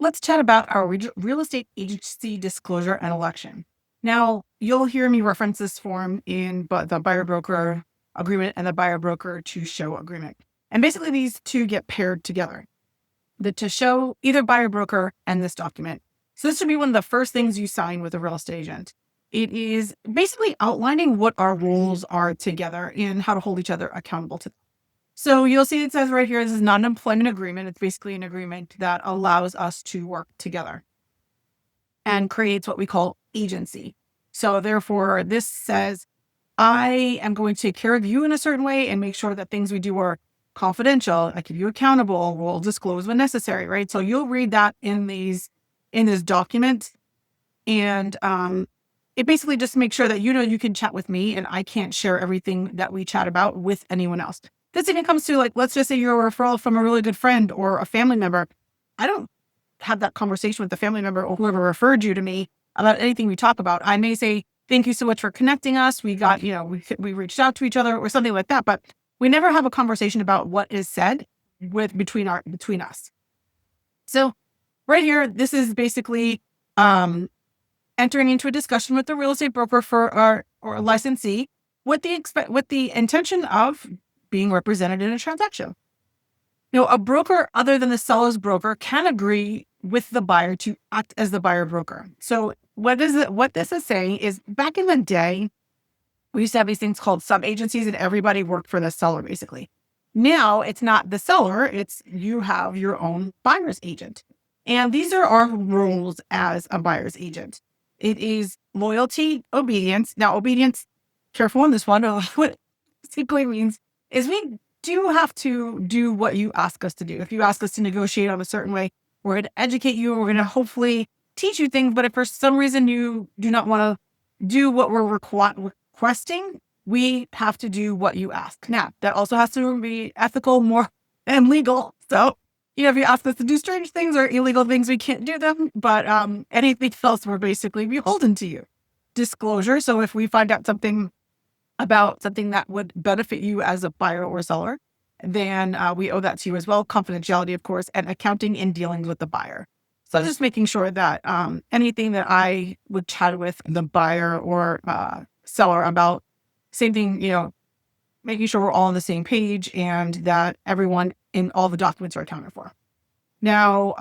let's chat about our real estate agency disclosure and election. Now, you'll hear me reference this form in the buyer broker agreement and the buyer broker to show agreement. And basically, these two get paired together. The to show either buyer broker and this document. So this should be one of the first things you sign with a real estate agent. It is basically outlining what our roles are together and how to hold each other accountable to them. So you'll see it says right here, this is not an employment agreement. It's basically an agreement that allows us to work together and creates what we call agency. So therefore, this says, I am going to take care of you in a certain way and make sure that things we do are confidential. I keep you accountable. We'll disclose when necessary, right? So you'll read that in this document. And it basically just makes sure that you can chat with me and I can't share everything that we chat about with anyone else. This even comes to, like, let's just say you're a referral from a really good friend or a family member. I don't have that conversation with the family member or whoever referred you to me about anything we talk about. I may say, thank you so much for connecting us. We got, we reached out to each other or something like that, but we never have a conversation about what is said between us. So right here, this is basically entering into a discussion with the real estate broker for our licensee with the intention of being represented in a transaction. A broker other than the seller's broker can agree with the buyer to act as the buyer broker. So what this is saying is, back in the day, we used to have these things called sub-agencies and everybody worked for the seller, basically. Now it's not the seller, it's you have your own buyer's agent. And these are our roles as a buyer's agent. It is loyalty, obedience. Now, obedience, careful on this one. What it simply means is we do have to do what you ask us to do. If you ask us to negotiate on a certain way, we're going to educate you. We're going to hopefully teach you things. But if for some reason you do not want to do what we're requesting, we have to do what you ask. Now, that also has to be ethical, moral, and legal. So, if you ask us to do strange things or illegal things, we can't do them. But anything else, we're basically beholden to you. Disclosure. So if we find out something about something that would benefit you as a buyer or seller, then we owe that to you as well. Confidentiality, of course, and accounting in dealings with the buyer. So just making sure that anything that I would chat with the buyer or seller about, same thing, making sure we're all on the same page and that everyone in all the documents are accounted for. Now,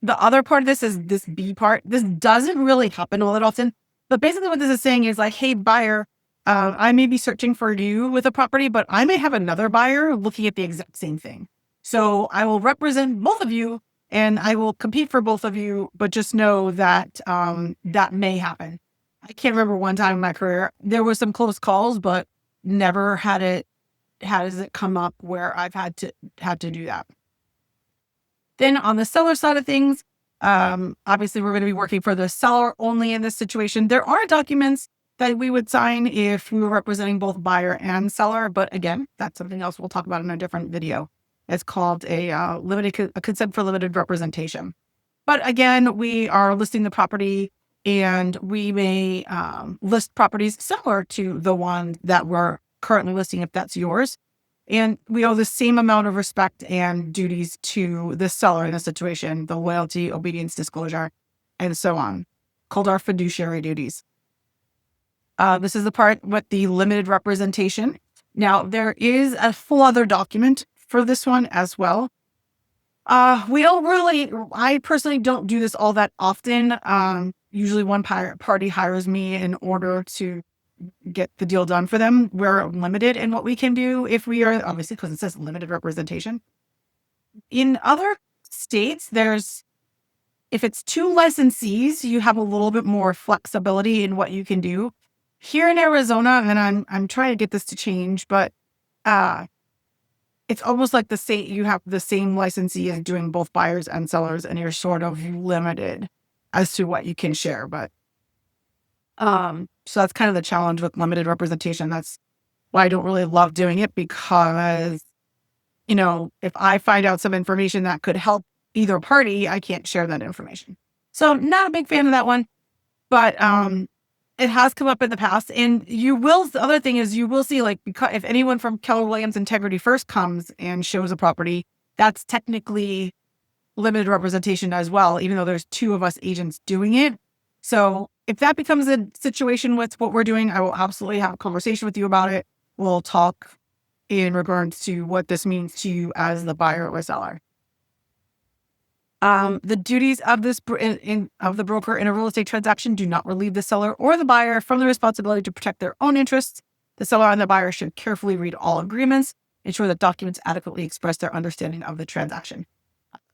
the other part of this is this B part. This doesn't really happen all that often, but basically what this is saying is like, hey, buyer, I may be searching for you with a property, but I may have another buyer looking at the exact same thing. So I will represent both of you and I will compete for both of you, but just know that that may happen. I can't remember one time in my career, there was some close calls, but never has it come up where I've had to do that. Then on the seller side of things, obviously we're going to be working for the seller only in this situation. There are documents that we would sign if we were representing both buyer and seller. But again, that's something else we'll talk about in a different video. It's called a consent for limited representation. But again, we are listing the property and we may list properties similar to the one that we're currently listing if that's yours. And we owe the same amount of respect and duties to the seller in this situation, the loyalty, obedience, disclosure, and so on, called our fiduciary duties. This is the part with the limited representation. Now, there is a full other document for this one as well. I personally don't do this all that often. Usually one party hires me in order to get the deal done for them. We're limited in what we can do if we are, obviously, because it says limited representation. In other states, if it's two licensees, you have a little bit more flexibility in what you can do. Here in Arizona, and I'm trying to get this to change, but it's almost like the state, you have the same licensee as doing both buyers and sellers, and you're sort of limited as to what you can share. But so that's kind of the challenge with limited representation. That's why I don't really love doing it, because, if I find out some information that could help either party, I can't share that information. So not a big fan of that one, but it has come up in the past. And the other thing is you will see, like, if anyone from Keller Williams Integrity First comes and shows a property, that's technically limited representation as well, even though there's two of us agents doing it. So if that becomes a situation with what we're doing, I will absolutely have a conversation with you about it. We'll talk in regards to what this means to you as the buyer or seller. The duties of of the broker in a real estate transaction do not relieve the seller or the buyer from the responsibility to protect their own interests. The seller and the buyer should carefully read all agreements, ensure that documents adequately express their understanding of the transaction.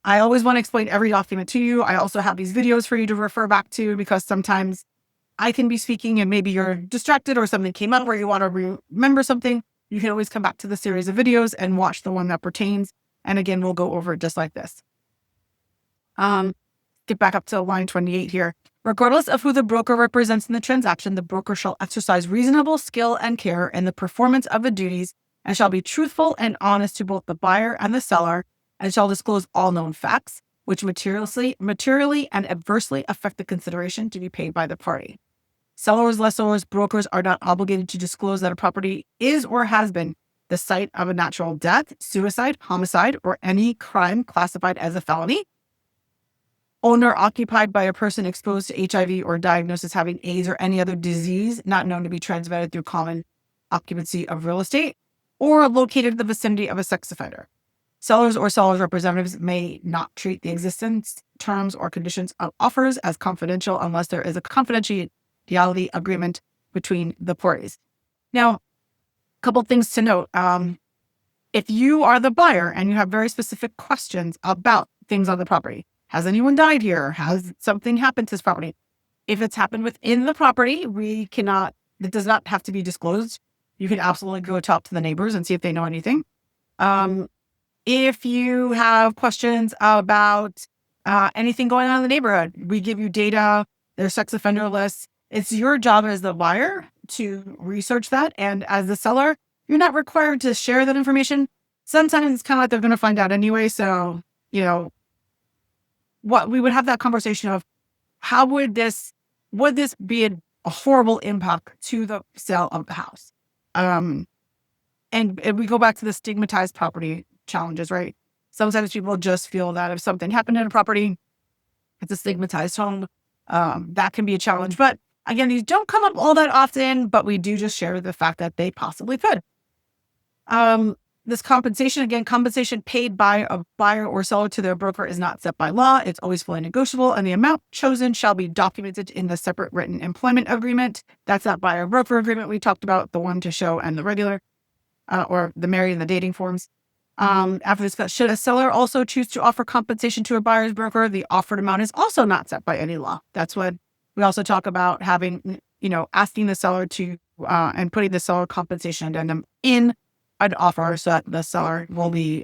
I always want to explain every document to you. I also have these videos for you to refer back to because sometimes I can be speaking and maybe you're distracted or something came up where you want to remember something. You can always come back to the series of videos and watch the one that pertains. And again, we'll go over it just like this. Get back up to line 28 here. Regardless of who the broker represents in the transaction, the broker shall exercise reasonable skill and care in the performance of the duties and shall be truthful and honest to both the buyer and the seller and shall disclose all known facts, which materially and adversely affect the consideration to be paid by the party. Sellers, lessors, brokers are not obligated to disclose that a property is or has been the site of a natural death, suicide, homicide, or any crime classified as a felony. Owner occupied by a person exposed to HIV or diagnosed as having AIDS or any other disease not known to be transmitted through common occupancy of real estate, or located in the vicinity of a sex offender. Sellers or sellers' representatives may not treat the existence, terms, or conditions of offers as confidential unless there is a confidentiality agreement between the parties. Now, a couple things to note. If you are the buyer and you have very specific questions about things on the property, has anyone died here? Has something happened to this property? If it's happened within the property, it does not have to be disclosed. You can absolutely go talk to the neighbors and see if they know anything. If you have questions about anything going on in the neighborhood, we give you data, there's sex offender lists. It's your job as the buyer to research that. And as the seller, you're not required to share that information. Sometimes it's kind of like they're going to find out anyway. So, what we would have that conversation of how would this be a horrible impact to the sale of the house? And we go back to the stigmatized property challenges, right? Sometimes people just feel that if something happened in a property, it's a stigmatized home. That can be a challenge. But again, these don't come up all that often, but we do just share the fact that they possibly could. This compensation paid by a buyer or seller to their broker is not set by law. It's always fully negotiable, and the amount chosen shall be documented in the separate written employment agreement. That's that buyer-broker agreement we talked about, the one to show and the regular, or the married and the dating forms. After this, should a seller also choose to offer compensation to a buyer's broker, the offered amount is also not set by any law. That's what we also talk about having, asking the seller to, and putting the seller compensation addendum in an offer so that the seller will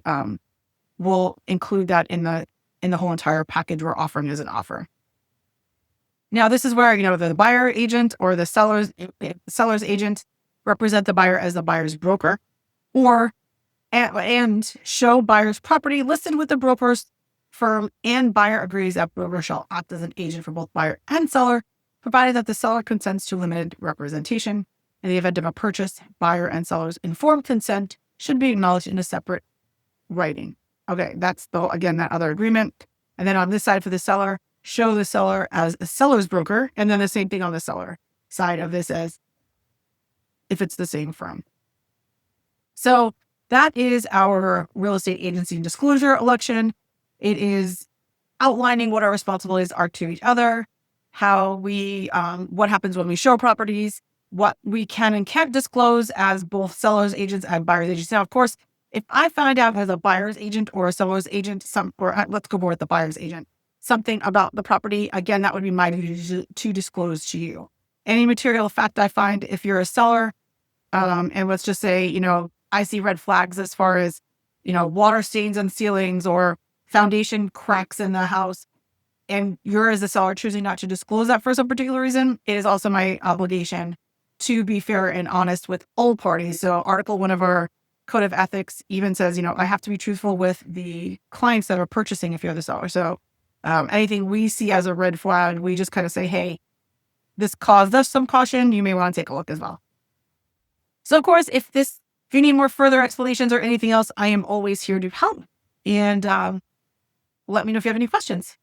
include that in the whole entire package we're offering as an offer. Now, this is where, the buyer agent or the seller's agent represent the buyer as the buyer's broker, and show buyer's property listed with the broker's firm, and buyer agrees that broker shall act as an agent for both buyer and seller, provided that the seller consents to limited representation. In the event of a purchase, buyer and seller's informed consent should be acknowledged in a separate writing. Okay, that's that other agreement. And then on this side for the seller, show the seller as a seller's broker, and then the same thing on the seller side of this as if it's the same firm. So that is our real estate agency disclosure election. It is outlining what our responsibilities are to each other, how what happens when we show properties, what we can and can't disclose as both sellers agents and buyers agents. Now, of course, if I find out as a buyer's agent or a seller's agent, let's go more with the buyer's agent, something about the property, again, that would be my duty to disclose to you. Any material fact I find, if you're a seller, and let's just say, I see red flags as far as, water stains on ceilings or foundation cracks in the house, and you're as a seller choosing not to disclose that for some particular reason, it is also my obligation to be fair and honest with all parties. So Article 1 of our Code of Ethics even says, I have to be truthful with the clients that are purchasing if you're the seller. So anything we see as a red flag, we just kind of say, hey, this caused us some caution. You may want to take a look as well. So of course, if you need more further explanations or anything else, I am always here to help. And Let me know if you have any questions.